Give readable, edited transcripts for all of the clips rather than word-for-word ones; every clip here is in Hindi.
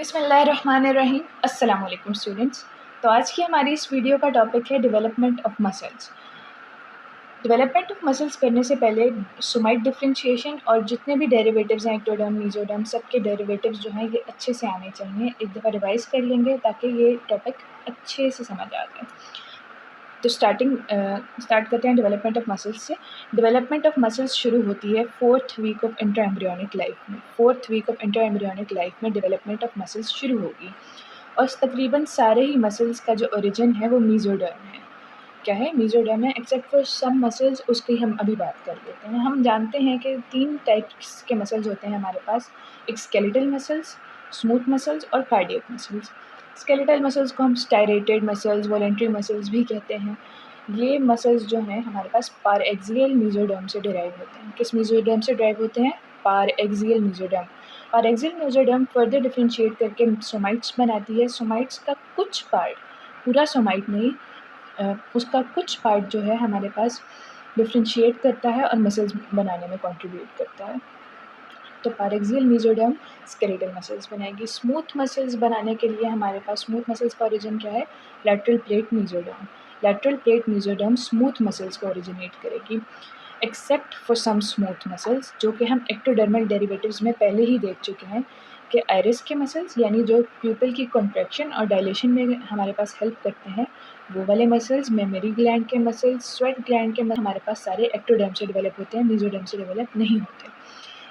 बिस्मिल्लाहिर्रहमानिर्रहीम। अस्सलाम वालेकुम स्टूडेंट्स। तो आज की हमारी इस वीडियो का टॉपिक है development of muscles. Development of muscles करने से पहले सोमाइट डिफरेंशिएशन और जितने भी डेरिवेटिव्स हैं एक्टोडर्म मेसोडर्म सबके डेरिवेटिव्स जो हैं ये अच्छे से आने चाहिए। एक दफ़ा रिवाइज़ कर लेंगे ताकि ये टॉपिक अच्छे से समझ आ जाए। तो स्टार्ट करते हैं डेवलपमेंट ऑफ मसल्स से। डेवलपमेंट ऑफ मसल्स शुरू होती है 4th week of inter embryonic life में। 4th week of inter embryonic life में डेवलपमेंट ऑफ मसल्स शुरू होगी और तकरीबन सारे ही मसल्स का जो ओरिजिन है वो मेसोडर्म है। क्या है? मेसोडर्म है, एक्सेप्ट फॉर सम मसल्स, उसकी हम अभी बात कर लेते हैं। हम जानते हैं कि 3 टाइप्स के मसल्स होते हैं हमारे पास, एक स्केलेटल मसल्स, स्मूथ मसल्स और कार्डियक मसल्स। स्केलेटल मसल्स को हम स्टायरेटेड मसल्स, वॉलंटरी मसल्स भी कहते हैं। ये मसल्स जो हैं हमारे पास पार एक्सियल मेसोडर्म से डिराइव होते हैं। किस मेसोडर्म से डिराइव होते हैं? पार एक्सियल मेसोडर्म। पार एक्सियल मेसोडर्म फर्दर डिफरेंशिएट करके सोमाइट्स बनाती है। सोमाइट्स का कुछ पार्ट, पूरा सोमाइट नहीं, उसका कुछ पार्ट जो है हमारे पास डिफरेंशिएट करता है और मसल्स बनाने में कंट्रीब्यूट करता है। तो पैरेक्सियल मेसोडर्म स्केलेटल मसल्स बनाएगी। स्मूथ मसल्स बनाने के लिए हमारे पास स्मूथ मसल्स का ओरिजिन क्या है? Lateral plate mesoderm. Lateral plate mesoderm smooth muscles को ओरिजिनेट करेगी, except for some smooth muscles, जो कि हम एक्टोडर्मल डेरिवेटिव्स में पहले ही देख चुके हैं कि आइरिस के मसल्स यानी जो प्यूपिल की कॉन्ट्रैक्शन और डायलेशन में हमारे पास हेल्प करते हैं, वो वाले मसल्स, मेमोरी ग्लैंड के मसल्स, स्वेट ग्लैंड के हमारे पास सारे एक्टोडर्म से डेवलप होते हैं, मेसोडर्म से डेवलप नहीं होते।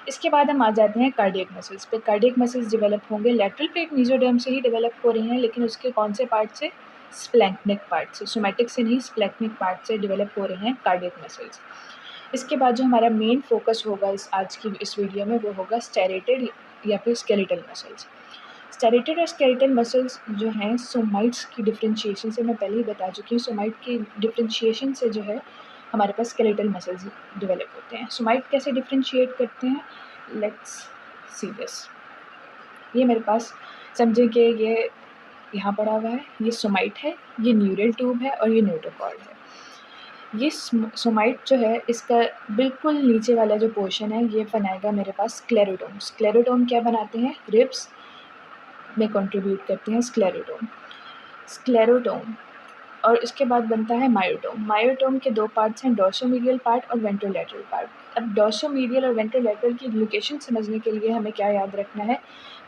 इसके बाद हम आ जाते हैं कार्डियक मसल्स पे। कार्डियक मसल्स डेवलप होंगे, लैटरल प्लेट मेसोडर्म से ही डेवलप हो रही हैं, लेकिन उसके कौन से पार्ट से? स्प्लैंक्निक पार्ट से। सोमैटिक से नहीं, स्प्लैंक्निक पार्ट से डेवलप हो रहे हैं कार्डियक मसल्स। इसके बाद जो हमारा मेन फोकस होगा आज की इस वीडियो में वो होगा स्टेरेटेड या फिर स्केलेटल मसल्स। स्टेरेटेड और स्केलेटल मसल्स जो हैं सोमाइट्स की डिफरेंशिएशन से मैं पहले ही बता चुकी हूँ। सोमाइट की डिफरेंशिएशन से जो है हमारे पास स्केलेटल मसल्स डेवलप होते हैं। सोमाइट कैसे डिफरेंशिएट करते हैं? Let's see this. ये मेरे पास समझें कि ये यहाँ पड़ा हुआ है, ये सोमाइट है, ये न्यूरल ट्यूब है और ये नोटोकॉर्ड है। ये सोमाइट जो है इसका बिल्कुल नीचे वाला जो पोर्शन है ये बनाएगा मेरे पास स्क्लेरोटोम। स्क्लेरोटोम क्या बनाते हैं? रिब्स में कंट्रीब्यूट करते हैं स्क्लेरोटोम। स्क्लेरोटोम और इसके बाद बनता है मायोटोम। मायोटोम के 2 पार्ट्स हैं, डोर्सोमीडियल पार्ट और वेंट्रोलैटरल पार्ट। अब डोर्सोमीडियल और वेंट्रोलैटरल की लोकेशन समझने के लिए हमें क्या याद रखना है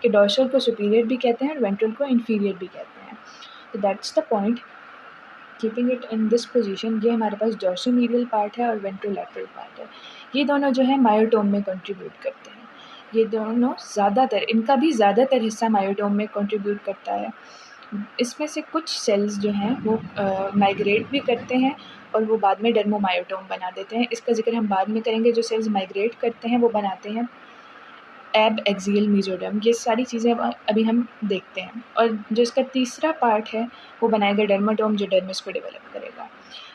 कि डोर्सल को सुपीरियर भी कहते हैं और वेंट्रल को इन्फीरियर भी कहते हैं। तो that's the point, keeping it in this position. ये हमारे पास डोर्सोमीडियल पार्ट है और वेंट्रोलैटरल पार्ट है। ये दोनों जो है मायोटोम में कंट्रीब्यूट करते हैं। ये दोनों ज़्यादातर, इनका भी ज़्यादातर हिस्सा मायोटोम में कंट्रीब्यूट करता है। इसमें से कुछ सेल्स जो हैं वो माइग्रेट भी करते हैं और वो बाद में डर्मोमायोटोम बना देते हैं। इसका ज़िक्र हम बाद में करेंगे। जो सेल्स माइग्रेट करते हैं वो बनाते हैं एब एक्सियल मेसोडर्म। ये सारी चीज़ें अभी हम देखते हैं। और जो इसका तीसरा पार्ट है वो बनाएगा डर्माटोम, जो डर्मिस को डेवलप करेगा।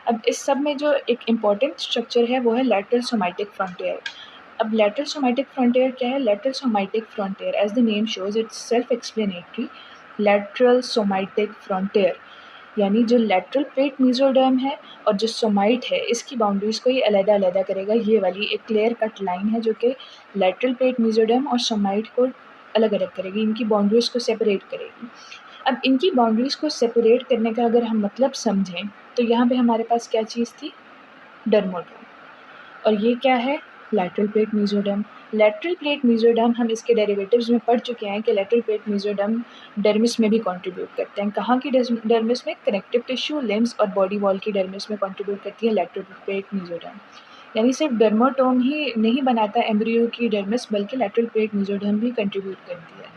अब इस सब में जो एक इम्पॉर्टेंट स्ट्रक्चर है वो है लैटरल सोमाइटिक फ्रंटियर। अब लैटरल सोमाइटिक फ्रंटियर क्या है? Lateral somitic frontier as the name shows it's self explanatory. Lateral somitic frontier यानी जो लैटरल प्लेट मेसोडर्म है और जो सोमाइट है इसकी बाउंड्रीज़ को ये अलग-अलग करेगा। ये वाली एक क्लियर कट लाइन है जो कि लैटरल प्लेट मेसोडर्म और सोमाइट को अलग-अलग करेगी, इनकी बाउंड्रीज़ को सेपरेट करेगी। अब इनकी बाउंड्रीज़ को सेपरेट करने का अगर हम मतलब समझें तो यहाँ पे हमारे पास क्या चीज़ थी? डर्माटोम। और ये क्या है? Lateral plate mesoderm. Lateral plate mesoderm हम इसके डेरिवेटिव्स में पढ़ चुके हैं कि लैटरल प्लेट मेसोडर्म डर्मिस में भी कंट्रीब्यूट करते हैं। कहाँ की डर्मिस में? कनेक्टिव टिश्यू, लिम्स और बॉडी वॉल की डर्मिस में कंट्रीब्यूट करती है लैटरल प्लेट मेसोडर्म। यानी सिर्फ डर्माटोम ही नहीं बनाता एम्ब्रियो की डर्मिस, बल्कि लैटरल प्लेट मेसोडर्म भी कंट्रीब्यूट करती है।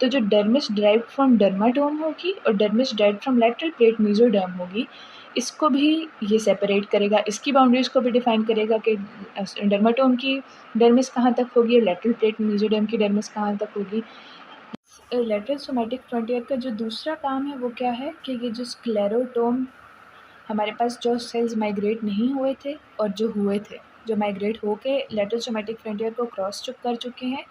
तो जो डर्मिस ड्राइव्ड फ्रॉम डर्माटोम होगी और dermis derived from lateral plate mesoderm होगी, इसको भी ये सेपरेट करेगा, इसकी बाउंड्रीज़ को भी डिफ़ाइन करेगा कि डर्माटोम की डर्मिस कहाँ तक होगी और लैटरल प्लेट मेसोडर्म की डर्मिस कहाँ तक होगी। लैटरल सोमैटिक फ्रंटियर का जो दूसरा काम है वो क्या है कि ये जो स्क्लेरोटोम हमारे पास जो सेल्स माइग्रेट नहीं हुए थे और जो हुए थे, जो माइग्रेट होके लैटरल सोमैटिक फ्रंटियर को क्रॉस कर चुके हैं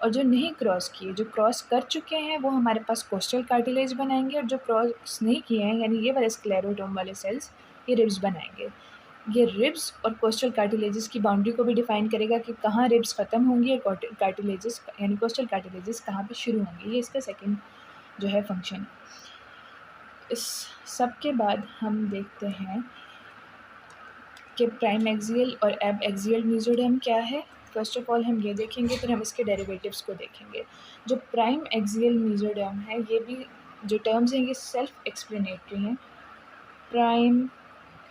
और जो नहीं क्रॉस किए, जो क्रॉस कर चुके हैं वो हमारे पास कोस्टल कार्टिलेज बनाएंगे और जो क्रॉस नहीं किए हैं यानी ये वाले स्क्लेरोटोम वाले सेल्स ये रिब्स बनाएंगे। ये रिब्स और कोस्टल कार्टिलेजेस की बाउंड्री को भी डिफाइन करेगा कि कहाँ रिब्स ख़त्म होंगी और कार्टिलेजेस यानी कोस्टल कार्टिलेजेस कहाँ पे शुरू होंगी। ये इसका सेकंड जो है फंक्शन। इस सब के बाद हम देखते हैं कि प्राइम एक्सियल और एब एक्सियल मेसोडर्म क्या है। फर्स्ट ऑफ ऑल हम ये देखेंगे, फिर हम इसके डेरिवेटिव्स को देखेंगे। जो प्राइम एक्सियल मेसोडर्म है, ये भी जो टर्म्स हैं ये सेल्फ एक्सप्लेनेटरी हैं। प्राइम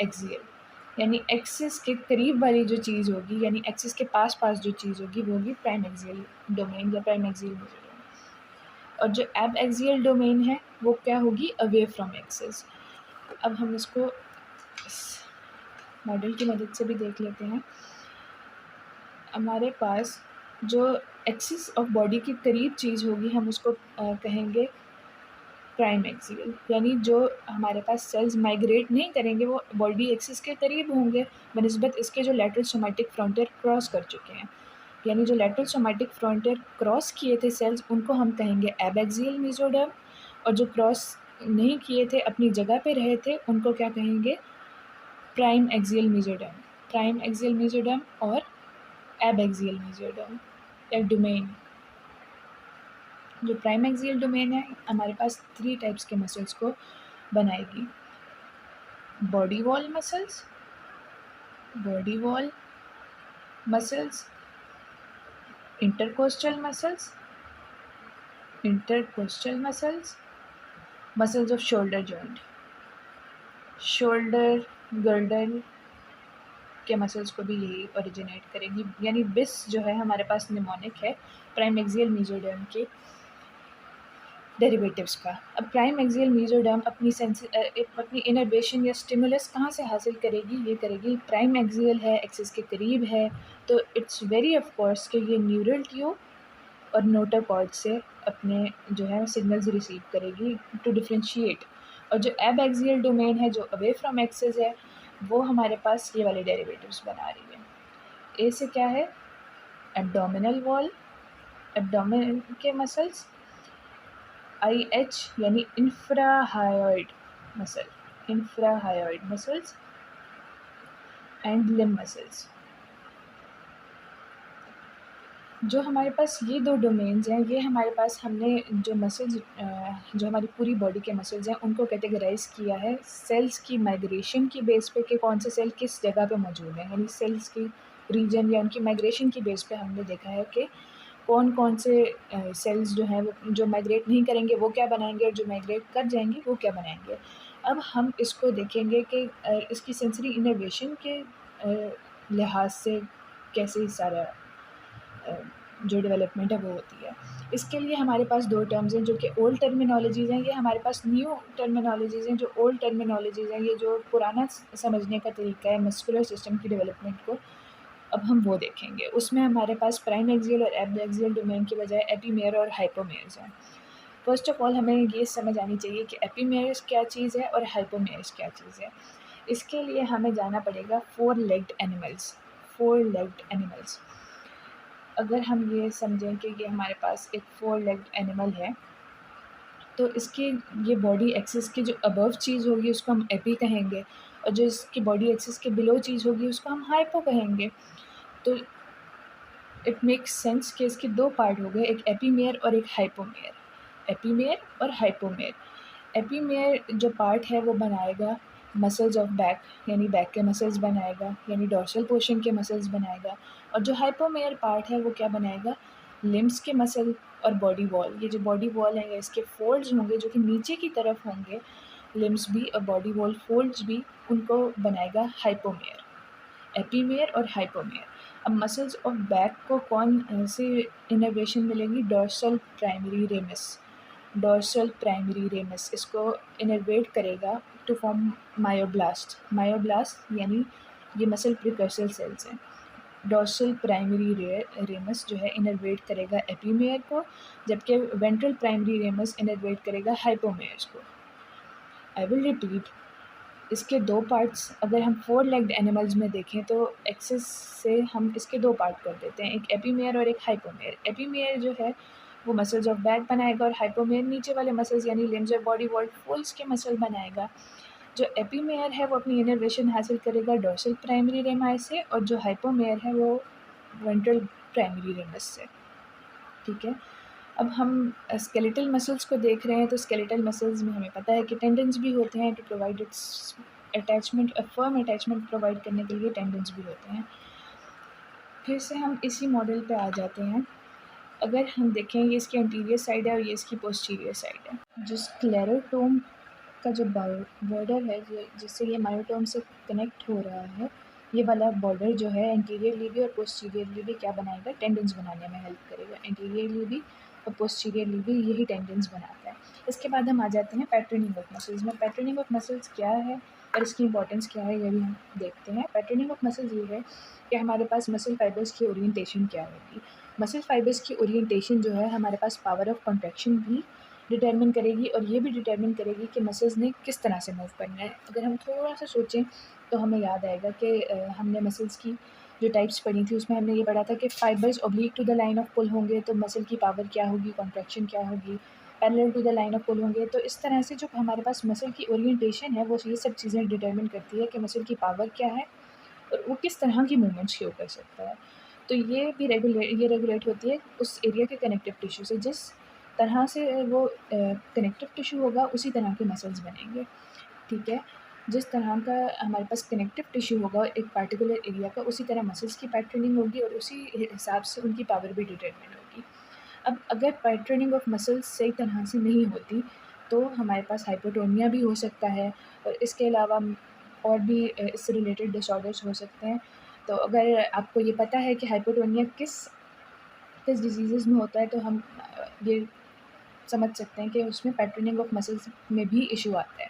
एक्सियल यानी एक्सिस के करीब वाली जो चीज़ होगी, यानी एक्सिस के पास पास जो चीज़ होगी वो होगी प्राइम एक्सियल डोमेन या प्राइम एक्सियल मेसोडर्म। और जो एब एक्सियल डोमेन है वो क्या होगी, अवे फ्रॉम एक्सिस। अब हम इसको इस मॉडल की मदद से भी देख लेते हैं। हमारे पास जो एक्सिस ऑफ बॉडी के करीब चीज़ होगी हम उसको कहेंगे प्राइम एक्सियल, यानी जो हमारे पास सेल्स माइग्रेट नहीं करेंगे वो बॉडी एक्सिस के करीब होंगे बनिस्बत इसके जो लेटरल सोमैटिक फ्रंटियर क्रॉस कर चुके हैं। यानी जो लेटरल सोमैटिक फ्रंटियर क्रॉस किए थे सेल्स उनको हम कहेंगे एब एक्सियल मेसोडर्म, और जो क्रॉस नहीं किए थे अपनी जगह पे रहे थे उनको क्या कहेंगे, primaxial mesoderm. Primaxial mesoderm और एब एक्सियल मेसोडर्म या डोमेन। जो प्राइम एक्सियल डोमेन है हमारे पास 3 टाइप्स के मसल्स को बनाएगी। Body wall muscles, body wall muscles, intercostal muscles, intercostal muscles, muscles of shoulder joint. Shoulder girdle के मसल्स को भी यही ओरिजिनेट करेंगी। यानी बिस जो है हमारे पास निमोनिक है प्राइम एक्सियल मेसोडर्म के डेरिवेटिव्स का। अब प्राइम एक्सियल मेसोडर्म अपनी इनर्वेशन या स्टिमुलस कहाँ से हासिल करेगी, ये करेगी प्राइम एक्सियल है, एक्सिस के करीब है, तो इट्स वेरी ऑफ कोर्स कि ये न्यूरल ट्यूब और नोटर कॉर्ड से अपने जो है सिग्नल्स रिसीव करेगी टू डिफ्रेंशिएट। और जो एब एक्सियल डोमेन है जो अवे फ्रॉम एक्सिस है वो हमारे पास ये वाले डेरिवेटिव्स बना रही है। ए से क्या है, एब्डोमिनल वॉल, एब्डोमिन के मसल्स, आई एच यानी infrahyoid muscle, infrahyoid muscles and limb muscles. जो हमारे पास ये 2 डोमेन्स हैं ये हमारे पास हमने जो मसल्स जो हमारी पूरी बॉडी के मसल्स हैं उनको कैटेगराइज़ किया है सेल्स की माइग्रेशन की बेस पे कि कौन से सेल किस जगह पे मौजूद हैं। यानी सेल्स की रीजन या उनकी माइग्रेशन की बेस पे हमने देखा है कि कौन-कौन से सेल्स जो हैं वो जो माइग्रेट नहीं करेंगे वो क्या बनाएँगे और जो माइग्रेट कर जाएँगे वो क्या बनाएँगे। अब हम इसको देखेंगे कि इसकी सेंसरी इनर्वेशन के लिहाज से कैसे सारा जो डेवलपमेंट है वो होती है। इसके लिए हमारे पास 2 टर्म्स हैं जो कि ओल्ड टर्मिनोलॉजीज़ हैं, ये हमारे पास न्यू टर्मिनोलॉजीज़ हैं। जो ओल्ड टर्मिनोलॉजीज़ हैं ये जो पुराना समझने का तरीका है मस्कुलर सिस्टम की डेवलपमेंट को, अब हम वो देखेंगे। उसमें हमारे पास प्राइम एक्सियल और एब एक्सियल डोमेन की बजाय एपीमेयर और हाइपोमेयर्स हैं। फर्स्ट ऑफ ऑल हमें ये समझ आनी चाहिए कि एपीमेयर्स क्या चीज़ है और हाइपोमेयर्स क्या चीज़ है। इसके लिए हमें जाना पड़ेगा 4 लेग्ड एनिमल्स, 4 लेग्ड एनिमल्स। अगर हम ये समझें कि ये हमारे पास एक 4 लेग्ड एनिमल है तो इसकी ये बॉडी एक्सिस की जो अबव चीज़ होगी उसको हम एपी कहेंगे और जो इसकी बॉडी एक्सिस के बिलो चीज़ होगी उसको हम हाइपो कहेंगे। तो इट मेक्स सेंस कि इसके 2 पार्ट हो गए, एक एपीमेयर और एक हाइपोमेयर। एपीमेयर और हाइपोमेयर। एपीमेयर जो पार्ट है वो बनाएगा मसल्स ऑफ बैक, यानी बैक के मसल्स बनाएगा, यानी डॉर्सल पोर्शन के मसल्स बनाएगा। और जो हाइपोमेयर पार्ट है वो क्या बनाएगा, लिम्स के मसल और बॉडी वॉल। ये जो बॉडी वॉल है या इसके फोल्ड्स होंगे जो कि नीचे की तरफ होंगे, लिम्स भी और बॉडी वॉल फोल्ड्स भी, उनको बनाएगा हाइपोमेयर। एपीमेयर और हाइपोमेयर। अब मसल्स ऑफ बैक को कौन से इनर्वेशन मिलेगी, dorsal primary ramus. Dorsal primary ramus इसको इनर्वेट करेगा टू फॉर्म मायोब्लास्ट। मायोब्लास्ट यानी ये मसल प्रिकर्सर सेल्स हैं। डॉर्सल प्राइमरी रेमस जो है इनर्वेट करेगा एपीमेयर को, जबकि वेंट्रल प्राइमरी रेमस इनर्वेट करेगा हाइपोमेयर्स को। आई विल रिपीट, इसके 2 पार्ट्स अगर हम 4 लेग्ड एनिमल्स में देखें तो एक्सिस से हम इसके 2 पार्ट कर देते हैं, एक एपीमेयर और एक हाइपोमेयर। एपीमेयर जो है वो मसल्स ऑफ बैक बनाएगा और हाइपोमेयर नीचे वाले मसल्स यानी लिम्स और बॉडी वॉल फोल्ड्स के मसल बनाएगा। जो एपीमेयर है वो अपनी इनर्वेशन हासिल करेगा डोर्सल प्राइमरी रेम आई से, और जो हाइपोमेयर है वो वेंट्रल प्राइमरी रेमस से। ठीक है, अब हम स्केलेटल मसल्स को देख रहे हैं, तो स्केलेटल मसल्स में हमें पता है कि टेंडन्स भी होते हैं to provide its attachment, firm attachment provide करने के लिए टेंडन्स भी होते हैं। फिर से हम इसी मॉडल पे आ जाते हैं। अगर हम देखें, ये इसकी एंटीरियर साइड है और ये इसकी पोस्टीरियर साइड है। जो स्क्लेरोटोम का जो बॉर्डर है जिससे ये मायोटोम से कनेक्ट हो रहा है, ये वाला बॉर्डर जो है एंटीरियरली भी और पोस्टीरियरली भी क्या बनाएगा, टेंडन्स बनाने में हेल्प करेगा। एंटीरियरली भी और पोस्टीरियरली भी यही टेंडन्स बनाता है। इसके बाद हम आ जाते हैं पैटर्निंग ऑफ मसल्स में। पैटर्निंग ऑफ मसल्स क्या है और इसकी इंपॉर्टेंस क्या है, ये भी हम देखते हैं। पैटर्निंग ऑफ मसल्स ये है कि हमारे पास मसल फाइबर्स की ओरिएंटेशन क्या होगी। मसल फाइबर्स की ओरिएंटेशन जो है हमारे पास पावर ऑफ कॉन्ट्रैक्शन भी डिटरमिन करेगी और ये भी डिटरमिन करेगी कि मसल्स ने किस तरह से मूव करना है। अगर हम थोड़ा सा सोचें तो हमें याद आएगा कि हमने मसल्स की जो टाइप्स पढ़ी थी उसमें हमने ये पढ़ा था कि fibres oblique to the line of pull होंगे तो मसल की पावर क्या होगी, कॉन्ट्रैक्शन क्या होगी। Parallel to the line of pull होंगे। तो इस तरह से जो हमारे पास मसल की ओरिएंटेशन है वो ये सब चीज़ें डिटरमिन करती है कि मसल की पावर क्या है और वो किस तरह की मूवमेंट्स शो कर सकता है। तो ये भी रेगुलेट होती है उस एरिया के कनेक्टिव टिश्यू से। जिस तरह से वो कनेक्टिव टिश्यू होगा उसी तरह के मसल्स बनेंगे। ठीक है, जिस तरह का हमारे पास कनेक्टिव टिश्यू होगा एक पार्टिकुलर एरिया का, उसी तरह मसल्स की पैटर्निंग होगी और उसी हिसाब से उनकी पावर भी डिटरमिन होगी। अब अगर पैटर्निंग ऑफ मसल्स सही तरह से नहीं होती तो हमारे पास हाइपोटोनिया भी हो सकता है और इसके अलावा और भी इससे रिलेटेड डिसऑर्डर्स हो सकते हैं। तो अगर आपको ये पता है कि हाइपोटोनिया किस किस डिजीज़ में होता है तो हम ये समझ सकते हैं कि उसमें पैटर्निंग ऑफ मसल्स में भी इशू आता है।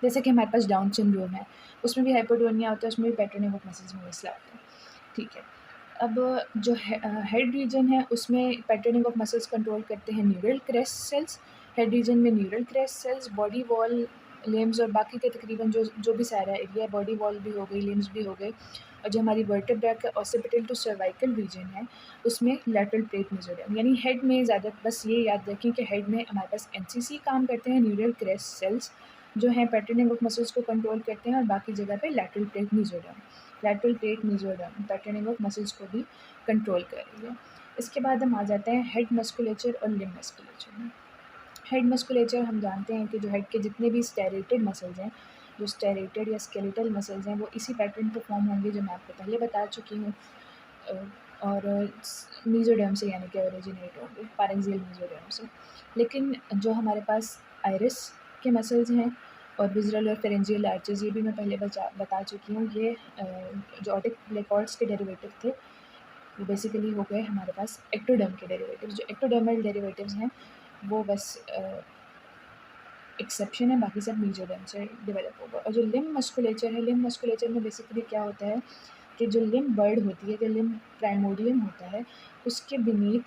जैसे कि हमारे पास डाउन सिंड्रोम है, उसमें भी हाइपोटोनिया होता है, उसमें भी पैटर्निंग ऑफ मसल्स में मसला आता है। ठीक है, अब जो हेड रीजन है उसमें पैटर्निंग ऑफ मसल्स कंट्रोल करते हैं neural crest cells. Head region में neural crest cells, body wall, limbs और बाकी के तकरीबन जो भी सारा एरिया है, बॉडी वॉल भी हो गई, लिम्स भी हो गए, और जो हमारी वर्टेब्रा का ऑसिपिटल टू सर्वाइकल रीजन है उसमें लैटरल प्लेट मेसोडियम। यानी हेड में ज़्यादा बस ये याद रखें कि हेड में हमारे पास एनसीसी काम करते हैं, न्यूरल क्रेस्ट सेल्स जो हैं पैटर्निंग ऑफ मसल्स को कंट्रोल करते हैं, और बाकी जगह पे lateral plate mesoderm patterning of muscles को भी कंट्रोल कर रही है। इसके बाद हम आ जाते हैं हेड मस्कुलेचर और लिम्ब मस्कुलेचर में। हेड मस्कुलेचर हम जानते हैं कि जो हेड के जितने भी स्टेरेटेड मसल्स हैं, जो स्टेरेटेड या स्केलेटल मसल्स हैं, वो इसी पैटर्न पे फॉर्म होंगे जो मैं आपको पहले बता चुकी हूँ, और मेसोडियम से यानी कि ओरिजिनेट होंगे, पैरेंजियल मेसोडियम से। लेकिन जो हमारे पास आइरिस के मसल्स हैं और विज़रल और फेरेंजियल आर्चेस, ये भी मैं पहले बता चुकी हूँ। ये जो ऑटिक ब्लैकॉर्ड्स के डेरिवेटिव थे वो बेसिकली हो गए हमारे पास एक्टोडर्म के डेरिवेटिव्स। जो एक्टोडर्मल डेरिवेटिव्स हैं वो बस एक्सेप्शन है, बाकी सब मेसोडर्म से डेवलप होगा। और जो लिम्ब मस्कुलेचर है, लिम्ब मस्कुलेचर में बेसिकली क्या होता है कि जो लिम्ब बर्ड होती है, जो लिम्ब प्राइमोडियम होता है, उसके बीनीथ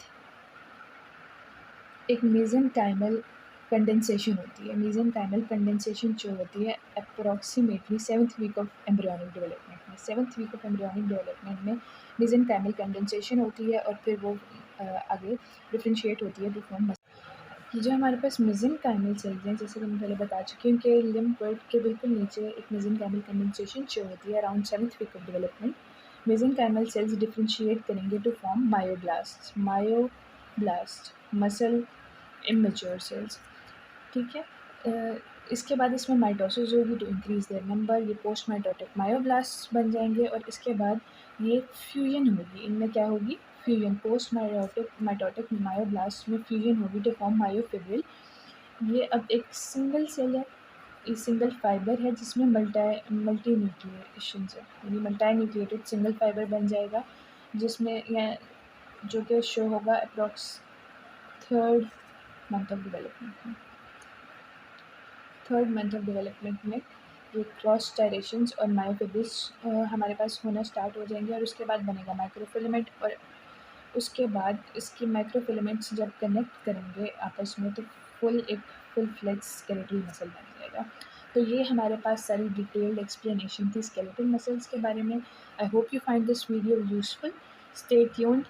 एक मेसेंकाइमल कंडेंसेशन होती है। मेसेंकाइमल कंडेंसेशन जो होती है approximately 7th week of embryonic development में। 7th week of embryonic development में मेसेंकाइमल कंडेंसेशन होती है और फिर वो आगे डिफरेंशिएट होती है टू फॉर्म। ये जो हमारे पास मेसेंकाइमल सेल्स हैं, जैसे कि मैं पहले बता चुकी हूँ कि लिम्ब बर्ड के बिल्कुल नीचे एक मेसेंकाइमल कंडेंसेशन शो होती है around 7th week of development. Mesenchymal cells differentiate करेंगे to form myoblast muscle immature cells. ठीक है, इसके बाद इसमें माइटोसिस होगी टू इंक्रीज देयर नंबर, ये पोस्ट माइटोटिक मायोब्लास्ट बन जाएंगे, और इसके बाद ये फ्यूजन होगी। इनमें क्या होगी, फ्यूजन। पोस्ट माइटोटिक मायोब्लास्ट में फ्यूजन होगी टू फॉर्म मायोफिब्रिल। ये अब एक सिंगल सेल है, एक सिंगल फाइबर है जिसमें मल्टी न्यूक्लिएशन है, यानी मल्टी न्यूक्लिएटेड सिंगल फाइबर बन जाएगा, जिसमें यह जो कि शो होगा approx 3rd month of development में। 3rd मंथ ऑफ डेवलपमेंट में ये क्रॉस स्टायरेशंस और मायोफिब्रिल्स हमारे पास होना स्टार्ट हो जाएंगे, और उसके बाद बनेगा माइक्रोफिलामेंट, और उसके बाद इसकी माइक्रोफिलामेंट्स जब कनेक्ट करेंगे आपस में तो फुल फ्लेज स्केलेटल मसल बन जाएगा। तो ये हमारे पास सारी डिटेल्ड एक्सप्लेनेशन थी स्केलेटल मसल्स के बारे में। I hope you find this video useful. Stay tuned,